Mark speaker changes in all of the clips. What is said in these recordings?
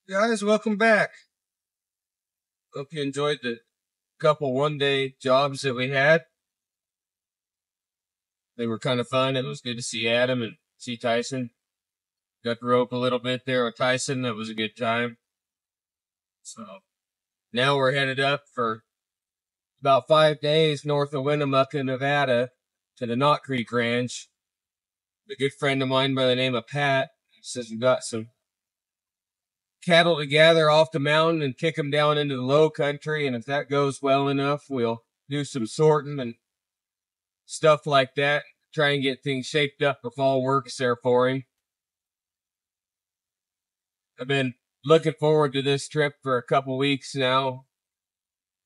Speaker 1: Guys, welcome back. Hope you enjoyed the couple one-day jobs that we had. They were kind of fun. It was good to see Adam and see Tyson. Got to rope a little bit there with Tyson. That was a good time. So now we're headed up for about 5 days north of Winnemucca, Nevada, to the Knott Creek Ranch. A good friend of mine by the name of Pat says we've got some cattle to gather off the mountain and kick them down into the low country. And if that goes well enough, we'll do some sorting and stuff like that. Try and get things shaped up if all works there for him. I've been looking forward to this trip for a couple weeks now.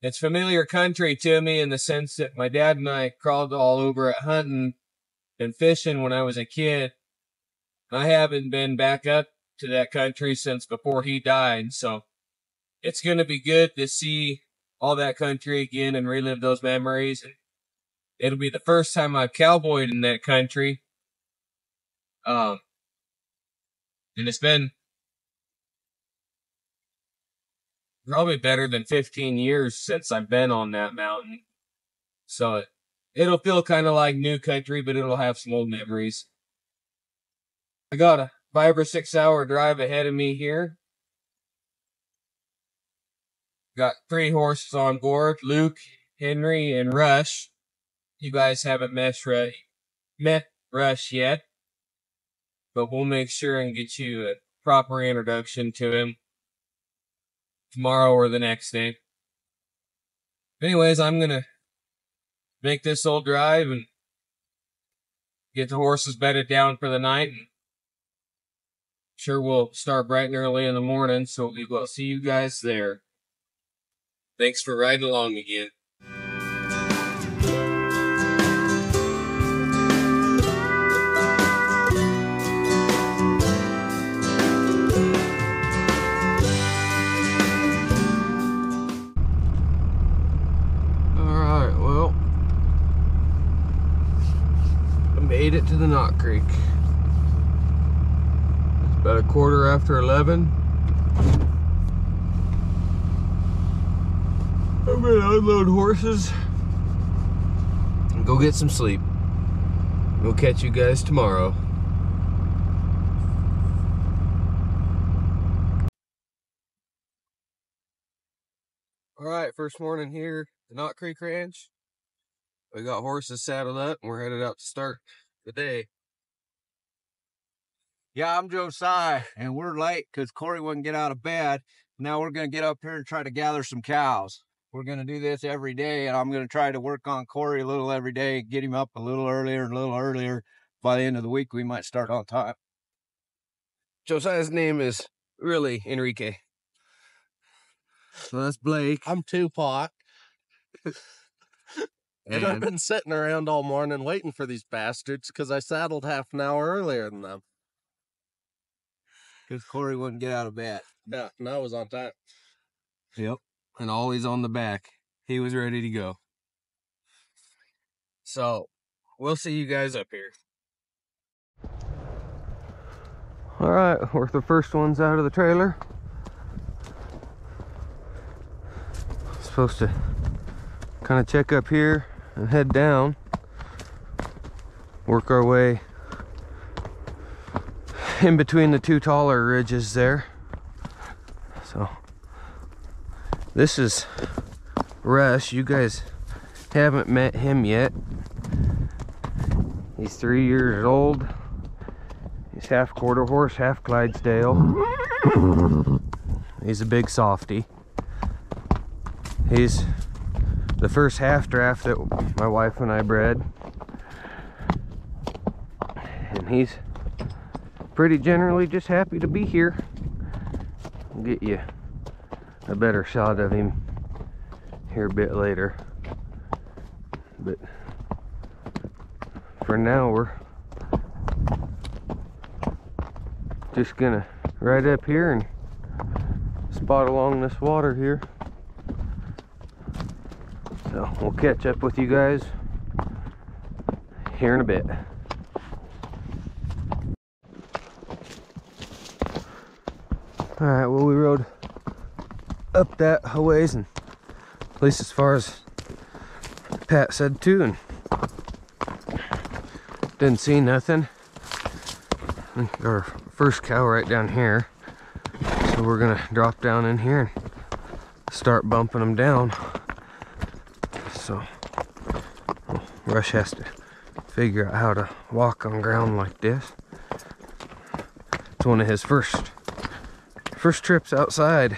Speaker 1: It's familiar country to me in the sense that my dad and I crawled all over it hunting and fishing when I was a kid. I haven't been back up to that country since before he died, so it's going to be good to see all that country again and relive those memories. It'll be the first time I've cowboyed in that country. And it's been probably better than 15 years since I've been on that mountain. So it'll feel kind of like new country, but it'll have some old memories. I got a 5 or 6 hour drive ahead of me here. Got 3 horses on board, Luke, Henry, and Rush. You guys haven't met Rush yet, but we'll make sure and get you a proper introduction to him tomorrow or the next day. Anyways, I'm going to make this old drive and get the horses bedded down for the night. Sure, we'll start bright and early in the morning, so we will see you guys there. Thanks for riding along again. Alright, well, I made it to the Knott Creek. About 11:15. I'm gonna unload horses and go get some sleep. We'll catch you guys tomorrow. Alright, first morning here at Knott Creek Ranch. We got horses saddled up and we're headed out to start the day.
Speaker 2: Yeah, I'm Josiah, and we're late because Corey wouldn't get out of bed. Now we're going to get up here and try to gather some cows. We're going to do this every day, and I'm going to try to work on Corey a little every day, get him up a little earlier. By the end of the week, we might start on time.
Speaker 1: Josiah's name is really Enrique. So that's Blake.
Speaker 3: I'm Tupac. And I've been sitting around all morning waiting for these bastards because I saddled half an hour earlier than them.
Speaker 2: Because Corey wouldn't get out of bed.
Speaker 3: Yeah, and I was on time.
Speaker 1: Yep. And always on the back. He was ready to go. So, we'll see you guys up here. Alright, we're the first ones out of the trailer. Supposed to kind of check up here and head down. Work our way in between the 2 taller ridges there. So this is Rush. You guys haven't met him yet. He's 3 years old. He's half quarter horse, half Clydesdale. He's a big softy. He's the first half draft that my wife and I bred, and he's pretty generally just happy to be here. I'll get you a better shot of him here a bit later, but for now we're just gonna ride up here and spot along this water here. So we'll catch up with you guys here in a bit. All right, well, we rode up that ways, and at least as far as Pat said too, and didn't see nothing. I think our first cow right down here, so we're gonna drop down in here and start bumping them down. So well, Rush has to figure out how to walk on ground like this. It's one of his first trips outside.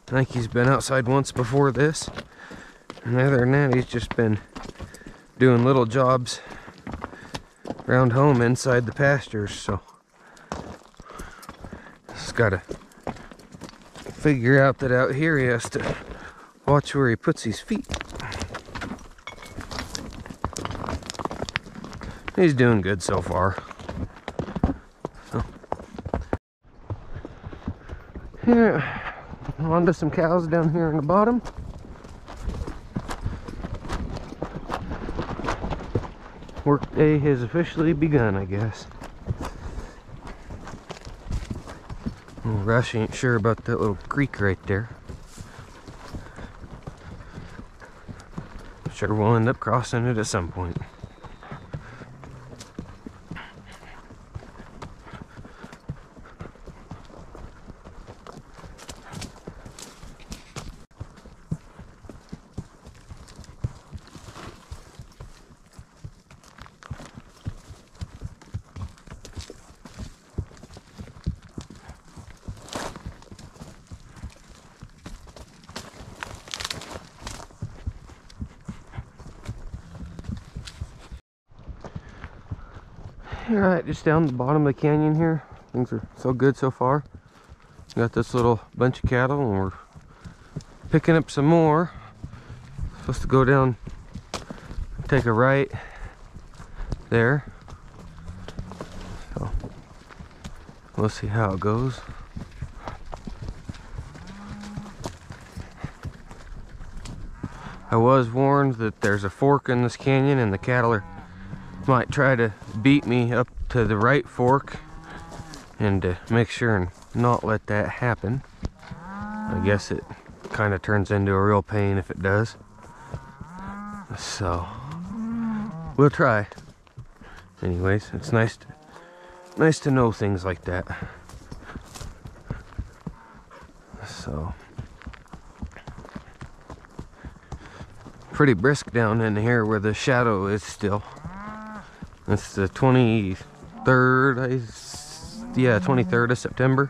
Speaker 1: I think he's been outside once before this, and other than that, he's just been doing little jobs around home inside the pastures. So he's got to figure out that out here he has to watch where he puts his feet. He's doing good so far. So here, on to some cows down here in the bottom. Work day has officially begun, I guess. Well, Rush ain't sure about that little creek right there. Sure we'll end up crossing it at some point. Alright, just down the bottom of the canyon here. Things are so good so far. Got this little bunch of cattle, and we're picking up some more. Supposed to go down, take a right there. So we'll see how it goes. I was warned that there's a fork in this canyon, and the cattle might try to beat me up to the right fork, and to make sure and not let that happen. I guess it kind of turns into a real pain if it does. So we'll try. Anyways, it's nice to know things like that. So pretty brisk down in here where the shadow is still. It's the 23rd, 23rd of September.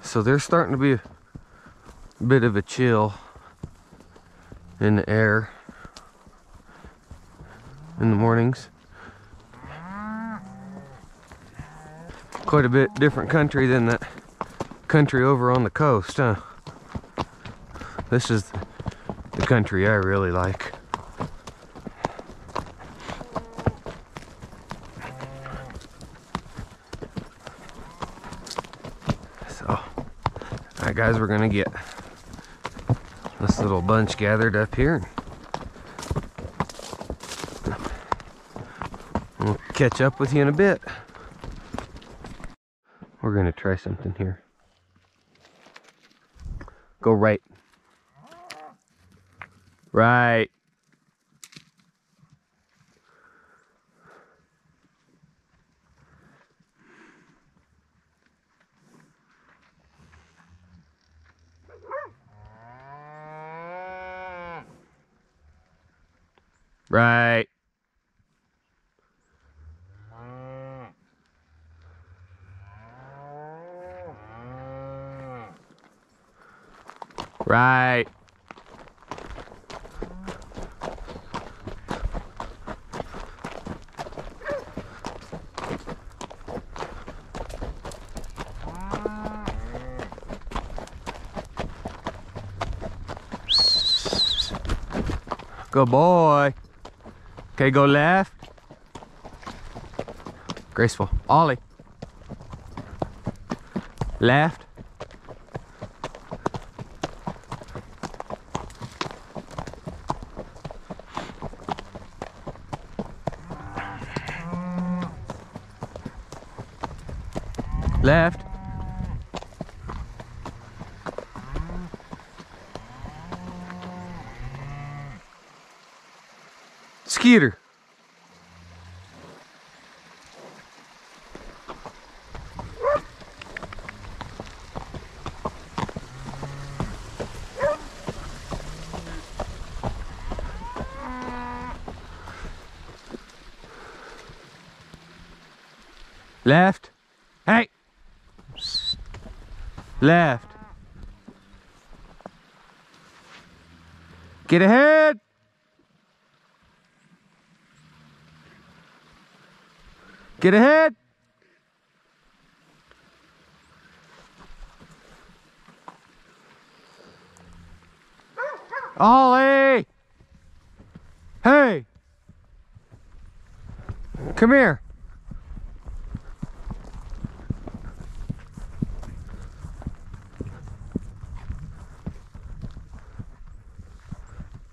Speaker 1: So there's starting to be a bit of a chill in the air in the mornings. Quite a bit different country than that country over on the coast, huh? This is the country I really like. Alright guys, we're gonna get this little bunch gathered up here. We'll catch up with you in a bit. We're gonna try something here. Go right. Right. Right. Right. Good boy. Okay, go left. Graceful. Ollie. Left. Left. Skeeter. Left. Hey. Left. Get ahead. Get ahead. Ollie. Hey. Come here.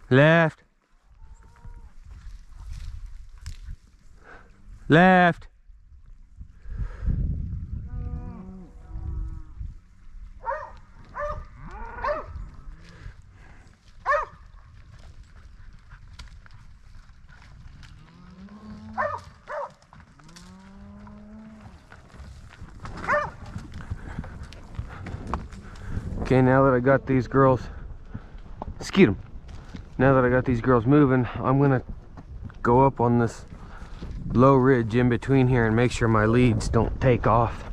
Speaker 1: Left. Left. Okay, now that I got these girls, skeet them. Now that I got these girls moving, I'm gonna go up on this low ridge in between here and make sure my leads don't take off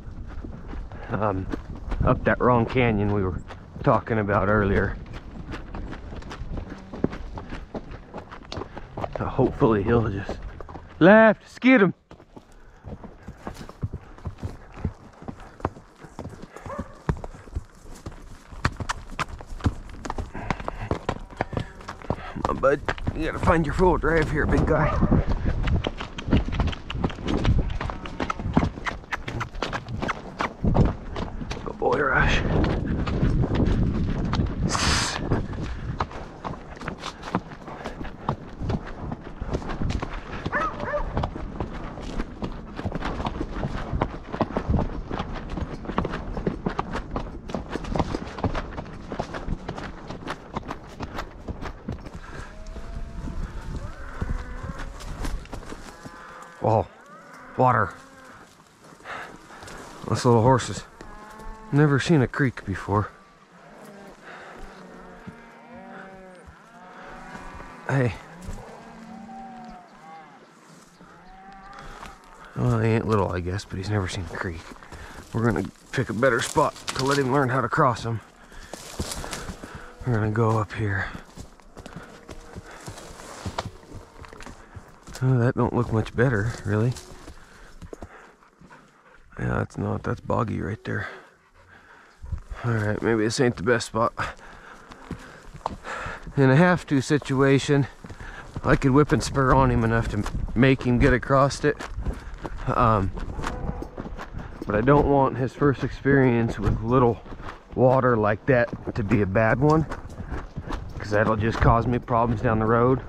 Speaker 1: up that wrong canyon we were talking about earlier. Hopefully he'll just left, skeet him. Bud, you gotta find your full drive here, big guy. Good boy, Rush. Oh, water. Those little horses. Never seen a creek before. Hey. Well, he ain't little, I guess, but he's never seen a creek. We're gonna pick a better spot to let him learn how to cross them. We're gonna go up here. Oh, that don't look much better, really. Yeah, that's not. That's boggy right there. Alright, maybe this ain't the best spot. In a have-to situation, I could whip and spur on him enough to make him get across it. But I don't want his first experience with little water like that to be a bad one, because that'll just cause me problems down the road.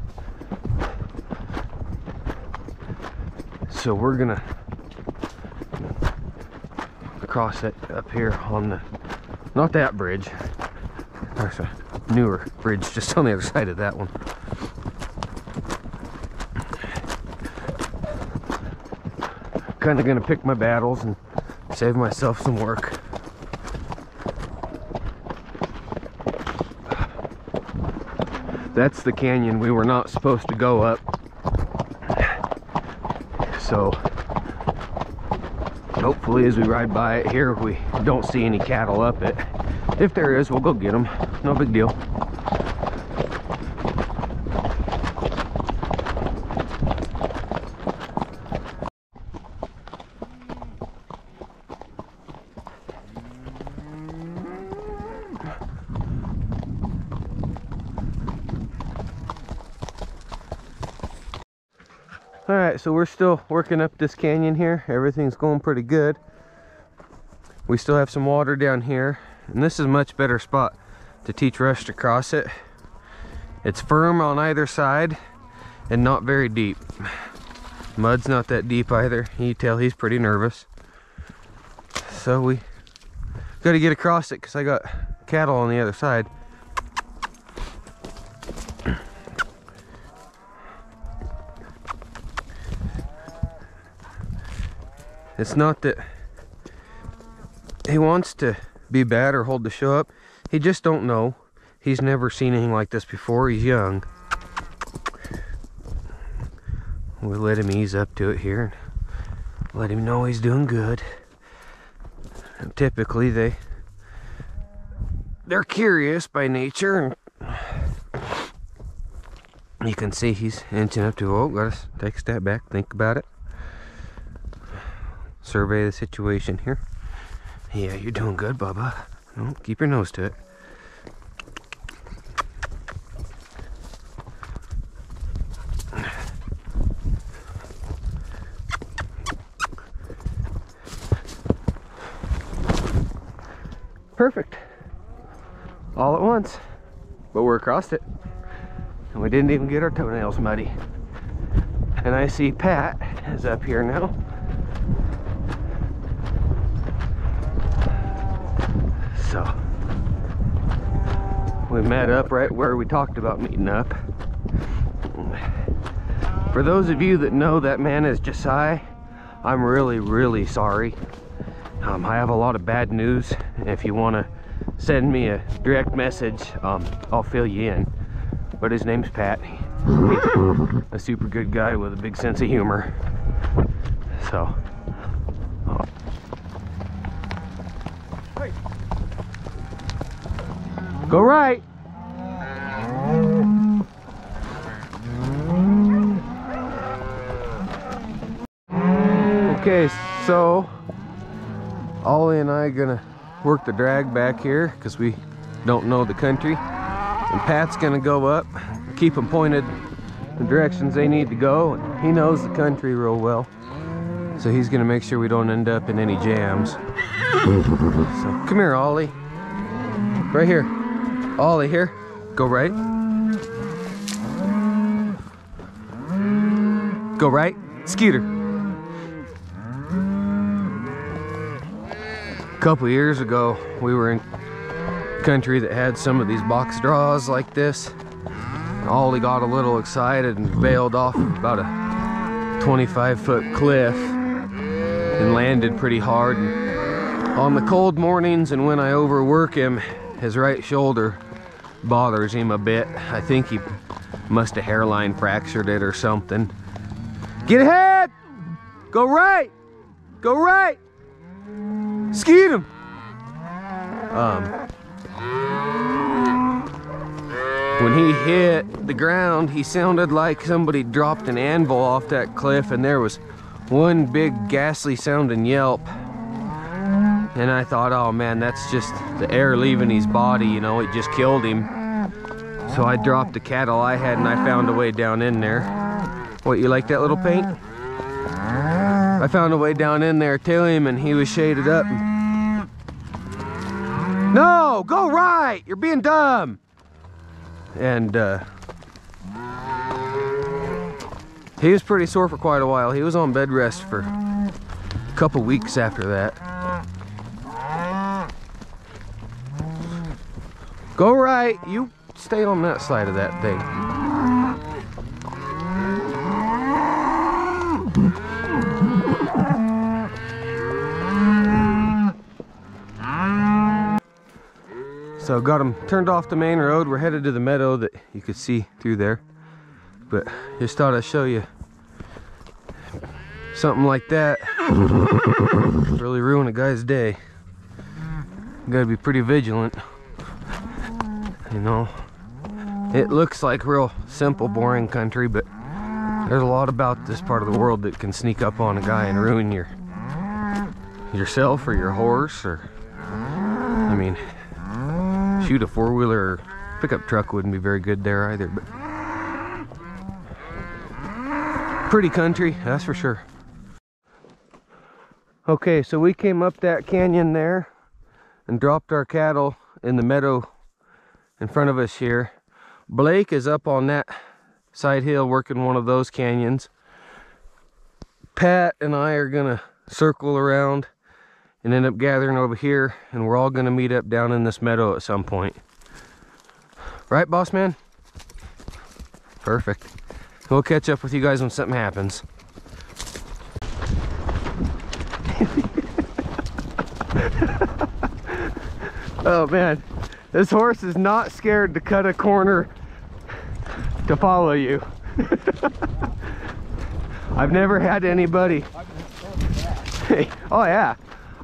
Speaker 1: So we're gonna cross it up here on the, not that bridge, there's a newer bridge just on the other side of that one. Kind of gonna pick my battles and save myself some work. That's the canyon we were not supposed to go up. So hopefully as we ride by it here, we don't see any cattle up it. If there is, we'll go get them. No big deal. Alright, so we're still working up this canyon here. Everything's going pretty good. We still have some water down here, and this is a much better spot to teach Rush to cross it. It's firm on either side and not very deep. Mud's not that deep either. You can tell he's pretty nervous. So we got to get across it because I got cattle on the other side.
Speaker 4: It's not that he wants to be bad or hold the show up. He just don't know. He's never seen anything like this before. He's young. We let him ease up to it here and let him know he's doing good. And typically they're curious by nature, and you can see he's inching up to, oh, gotta take a step back, think about it. Survey the situation here. Yeah, you're doing good, Bubba. Oh, keep your nose to it. Perfect. All at once. But we're across it. And we didn't even get our toenails muddy. And I see Pat is up here now. So we met up right where we talked about meeting up. For those of you that know that man is Josiah, I'm really sorry. I have a lot of bad news. If you want to send me a direct message, I'll fill you in. But his name's Pat. He's a super good guy with a big sense of humor. So, go right. Okay, so Ollie and I are gonna work the drag back here because we don't know the country, and Pat's gonna go up, keep them pointed the directions they need to go, and he knows the country real well, so he's gonna make sure we don't end up in any jams. So come here, Ollie. Right here. Ollie, here. Go right. Go right. Skeeter. A couple years ago, we were in country that had some of these box draws like this. Ollie got a little excited and bailed off about a 25-foot cliff and landed pretty hard. And on the cold mornings and when I overwork him, his right shoulder bothers him a bit. I think he must have hairline fractured it or something. Get ahead! Go right! Go right! Skeet him! When he hit the ground, he sounded like somebody dropped an anvil off that cliff, and there was one big ghastly sounding yelp. And I thought, oh man, that's just the air leaving his body, you know, it just killed him. So I dropped the cattle I had and I found a way down in there. What, you like that little paint? I found a way down in there to him and he was shaded up. No, go right, you're being dumb. And he was pretty sore for quite a while. He was on bed rest for a couple weeks after that. Go right, you stay on that side of that thing. So got him turned off the main road. We're headed to the meadow that you could see through there. But just thought I'd show you something like that. Really ruin a guy's day. You gotta be pretty vigilant. You know, it looks like real simple, boring country, but there's a lot about this part of the world that can sneak up on a guy and ruin yourself or your horse, or I mean, shoot, a four-wheeler or pickup truck wouldn't be very good there either. But pretty country, that's for sure. Okay, so we came up that canyon there and dropped our cattle in the meadow in front of us here. Blake is up on that side hill working one of those canyons. Pat and I are gonna circle around and end up gathering over here, and we're all gonna meet up down in this meadow at some point. Right, boss man? Perfect. We'll catch up with you guys when something happens. Oh man, this horse is not scared to cut a corner to follow you. I've never had anybody. Oh yeah,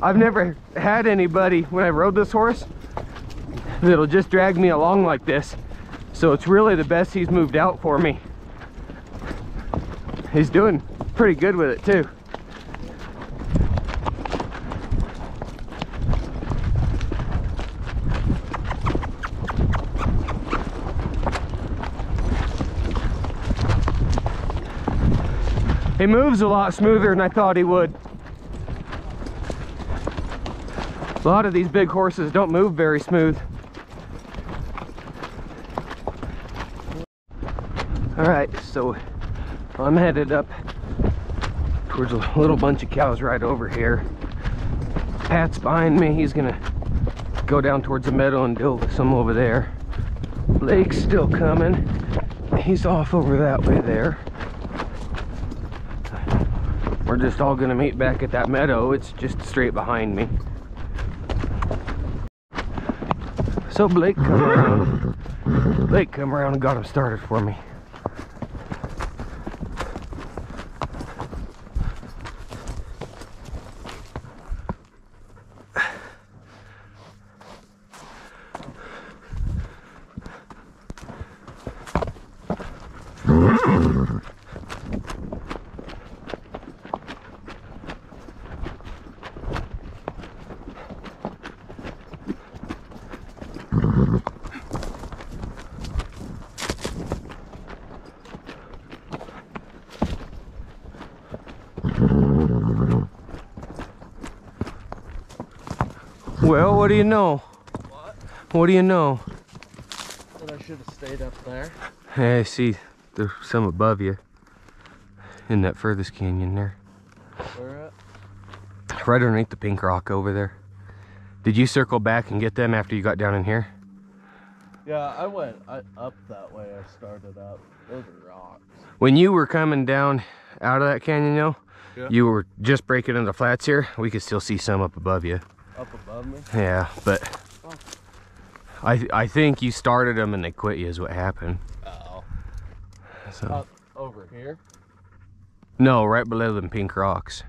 Speaker 4: I've never had anybody when I rode this horse that'll just drag me along like this. So it's really the best he's moved out for me. He's doing pretty good with it too. He moves a lot smoother than I thought he would. A lot of these big horses don't move very smooth. All right, so I'm headed up towards a little bunch of cows right over here. Pat's behind me. He's gonna go down towards the meadow and deal with some over there. Blake's still coming. He's off over that way there. We're just all gonna meet back at that meadow. It's just straight behind me. So Blake come around. Blake come around and got him started for me. Well, what do you know?
Speaker 3: What?
Speaker 4: What do you know?
Speaker 3: That I should have stayed up there.
Speaker 4: Hey, I see there's some above you in that furthest canyon there.
Speaker 3: Where at?
Speaker 4: Right underneath the pink rock over there. Did you circle back and get them after you got down in here?
Speaker 3: Yeah, I went up that way. I started up. Those are rocks.
Speaker 4: When you were coming down out of that canyon, though,
Speaker 3: Yeah.
Speaker 4: you were just breaking into flats here. We could still see some up above you.
Speaker 3: Up above me?
Speaker 4: Yeah, but I think you started them and they quit you is what happened.
Speaker 3: Oh.
Speaker 4: So
Speaker 3: Up over here?
Speaker 4: no, right below them pink rocks.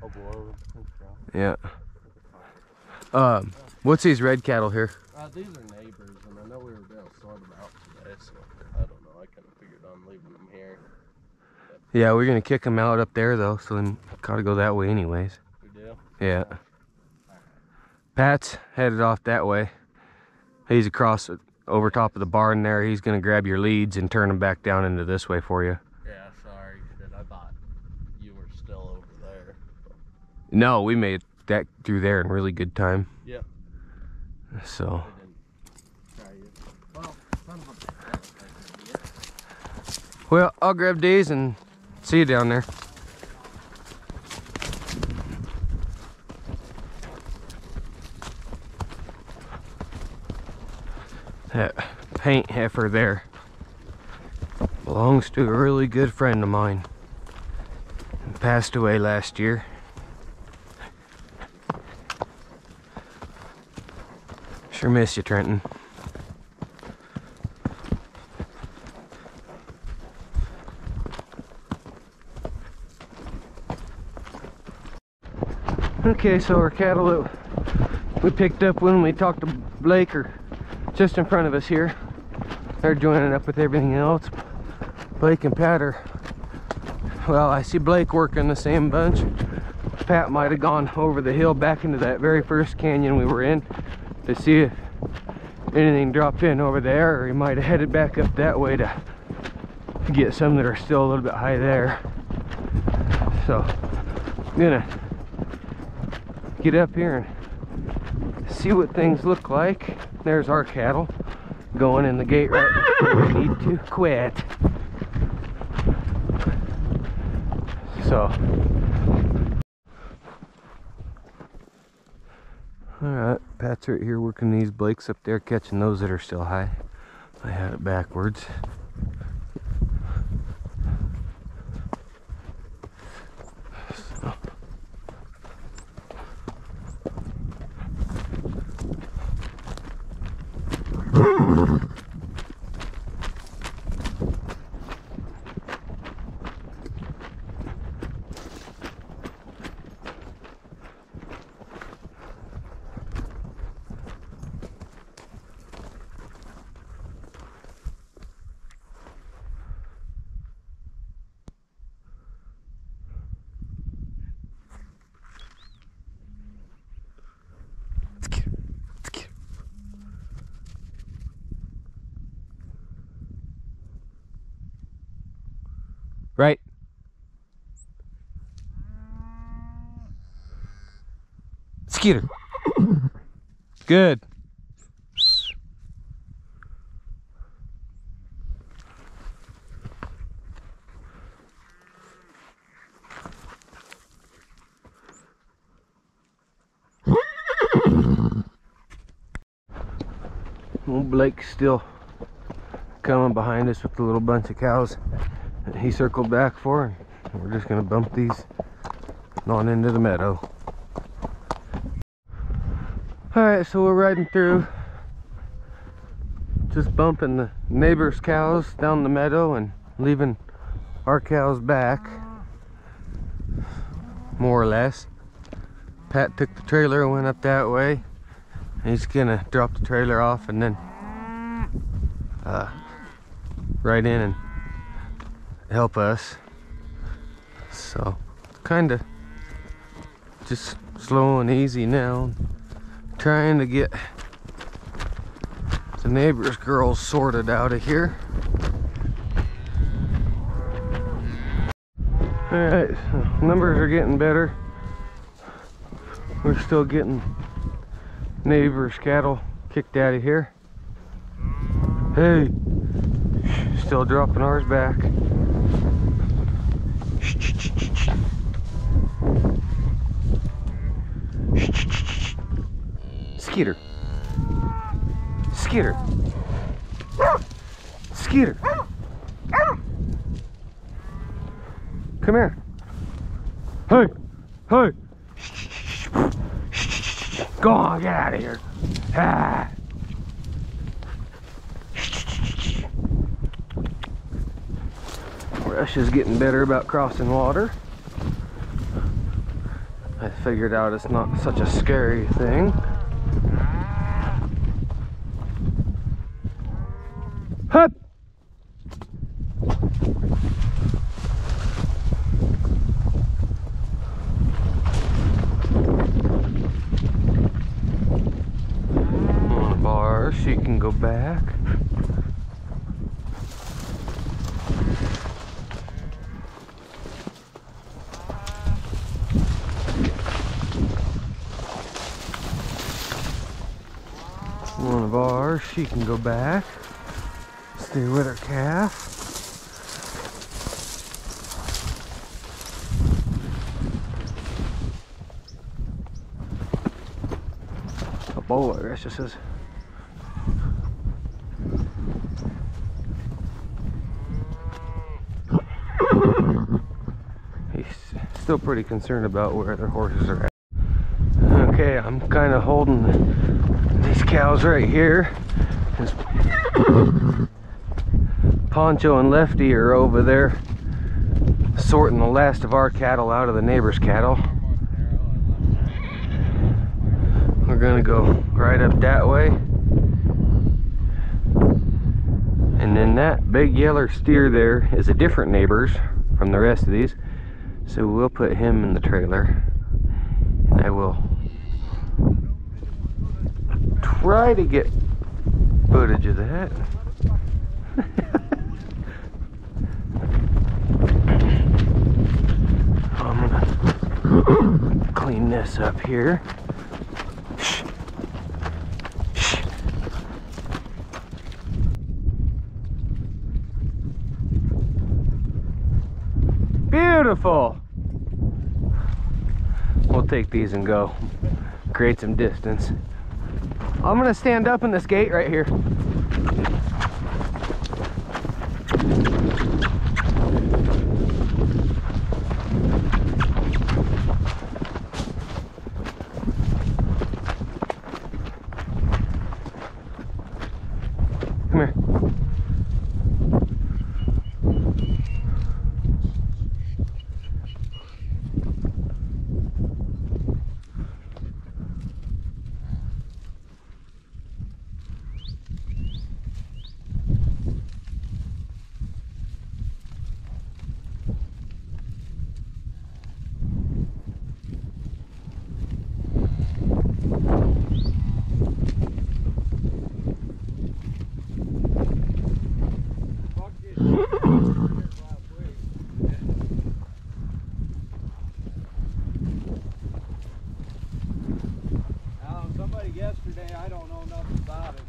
Speaker 3: Oh, below the pink rock.
Speaker 4: Yeah. What's these red cattle here?
Speaker 3: These are neighbors, and I know we were going to sort them out today, so I don't know. I kind of figured on leaving them here.
Speaker 4: Yeah, we're gonna kick them out up there though, so then gotta go that way anyways.
Speaker 3: We do?
Speaker 4: Yeah. Pat's headed off that way. He's across over top of the barn there. He's gonna grab your leads and turn them back down into this way for you.
Speaker 3: Yeah, sorry, kid. I thought you were still over there.
Speaker 4: No, we made that through there in really good time.
Speaker 3: Yep.
Speaker 4: So
Speaker 3: I didn't try you. Well, son of a bitch.
Speaker 4: well, I'll grab these and see you down there. That paint heifer there belongs to a really good friend of mine. Passed away last year. Sure miss you, Trenton. Okay, so our cattle that we picked up when we talked to Blake are just in front of us here. They're joining up with everything else. Blake and Pat are, well, I see Blake working the same bunch. Pat might have gone over the hill back into that very first canyon we were in to see if anything dropped in over there, or he might have headed back up that way to get some that are still a little bit high there. So I'm gonna get up here and see what things look like. There's our cattle going in the gate right where we need to quit. So alright, Pat's right here working these. Blake's up there catching those that are still high. I had it backwards. So. Right. Skeeter. Good. Old Blake's still coming behind us with a little bunch of cows that he circled back for. And we're just gonna bump these on into the meadow. Alright, so we're riding through, just bumping the neighbors' cows down the meadow and leaving our cows back, more or less. Pat took the trailer and went up that way. He's gonna drop the trailer off and then ride in and help us. So kind of just slow and easy now, trying to get the neighbor's girls sorted out of here. All right, so numbers are getting better. We're still getting neighbors' cattle kicked out of here. Hey, still dropping ours back. Skeeter. Skeeter. Skeeter. Come here. Hey. Hey. Go on, get out of here. Ah. Rush is getting better about crossing water. I figured out it's not such a scary thing. Hup! On a bar, she can go back. One of ours, she can go back, stay with her calf. A bull, I guess it says. He's still pretty concerned about where their horses are at. Okay, I'm kind of holding these cows right here. Poncho and Lefty are over there sorting the last of our cattle out of the neighbor's cattle. We're gonna go right up that way, and then that big yellow steer there is a different neighbor's from the rest of these, so we'll put him in the trailer. And I will try to get footage of that. I'm gonna clean this up here. Shh. Shh. Beautiful. We'll take these and go create some distance. I'm gonna stand up in this gate right here.
Speaker 2: don't know nothing about it,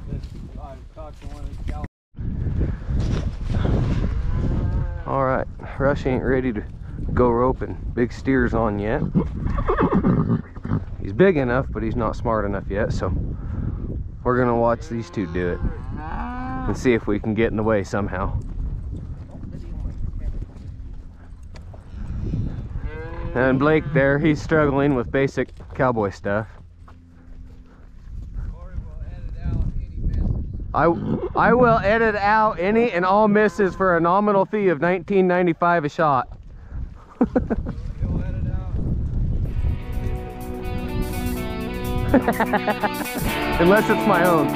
Speaker 2: but I talked to one of these gals.
Speaker 4: All right, Rush ain't ready to go roping big steers on yet. He's big enough, but he's not smart enough yet, so we're gonna watch these two do it and see if we can get in the way somehow. And Blake there, he's struggling with basic cowboy stuff. I will edit out any and all misses for a nominal fee of $19.95 a shot. Unless it's my own.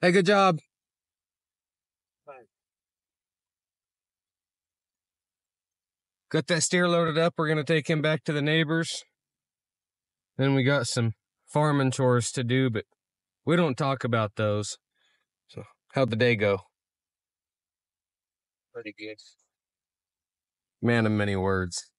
Speaker 2: Hey, good job.
Speaker 4: Got that steer loaded up. We're gonna take him back to the neighbors. Then we got some farming chores to do, but we don't talk about those. So how'd the day go?
Speaker 1: Pretty good.
Speaker 4: Man of many words.